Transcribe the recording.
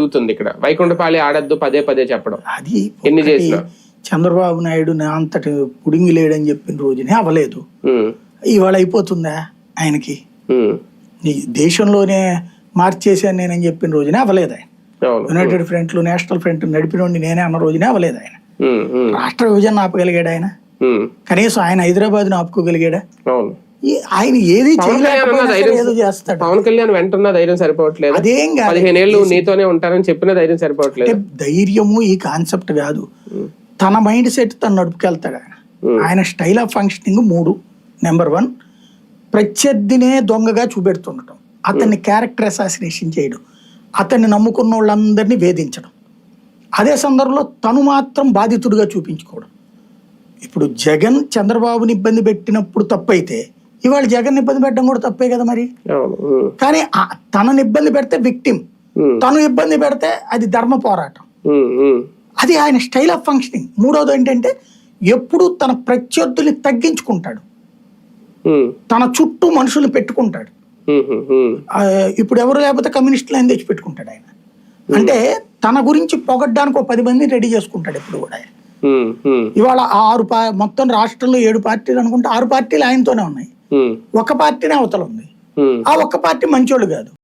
జరుగుతుంది ఇక్కడ. వైకుంఠపాళి ఆడద్దు పదే పదే చెప్పడం అది ఎన్ని చేసినా. చంద్రబాబు నాయుడు నా అంతటి పుడింగి లేడని చెప్పిన రోజునే అవ్వలేదు. ఇవాళ అయిపోతుందా ఆయనకి? ఈ దేశంలోనే మార్చేసాను నేనని చెప్పిన రోజునే అవ్వలేదు ఆయన. యునైటెడ్ ఫ్రంట్ నేషనల్ ఫ్రంట్ నడిపినోండి నేనే అన్న రోజునే అవ్వలేదు ఆయన. రాష్ట్ర విభజన ఆపగలిగాడు ఆయన? కనీసం ఆయన హైదరాబాద్ ను ఆపుకోగలిగాడా? ఆయన ఏది చేస్తాడు. పవన్ కళ్యాణ్ వెంటన్న ధైర్యం సరిపోవట్లేదు. అదేం కాదు, 15 ఏళ్ళు నీతోనే ఉంటానని చెప్పిన ధైర్యం సరిపోవట్లేదు. ధైర్యము ఈ కాన్సెప్ట్ కాదు, తన మైండ్ సెట్ తను నడుపుకెళ్తాడు ఆయన. ఆయన స్టైల్ ఆఫ్ ఫంక్షనింగ్ 3. నెంబర్ 1, ప్రత్యర్థినే దొంగగా చూపెడుతుండటం, అతన్ని క్యారెక్టర్ అసాసినేషన్ చేయడం, అతన్ని నమ్ముకున్న వాళ్ళందరినీ వేధించడం, అదే సందర్భంలో తను మాత్రం బాధితుడిగా చూపించుకోవడం. ఇప్పుడు జగన్ చంద్రబాబుని ఇబ్బంది పెట్టినప్పుడు తప్పైతే ఇవాళ జగన్ ఇబ్బంది పెట్టడం కూడా తప్పే కదా మరి. కానీ తనని ఇబ్బంది పెడితే విక్టిమ్, తను ఇబ్బంది పెడితే అది ధర్మ పోరాటం. అది ఆయన స్టైల్ ఆఫ్ ఫంక్షనింగ్. 3వది ఏంటంటే ఎప్పుడు తన ప్రత్యర్థుల్ని తగ్గించుకుంటాడు, తన చుట్టూ మనుషుల్ని పెట్టుకుంటాడు. ఇప్పుడు ఎవరు లేకపోతే కమ్యూనిస్టులు ఆయన తెచ్చి పెట్టుకుంటాడు ఆయన. అంటే తన గురించి పొగడ్డానికి 10 మందిని రెడీ చేసుకుంటాడు ఎప్పుడు కూడా ఆయన. ఇవాళ మొత్తం రాష్ట్రంలో 7 పార్టీలు అనుకుంటే 6 పార్టీలు ఆయనతోనే ఉన్నాయి, 1 పార్టీనే అవతల ఉంది. ఆ 1 పార్టీ మంచోళ్ళు కాదు.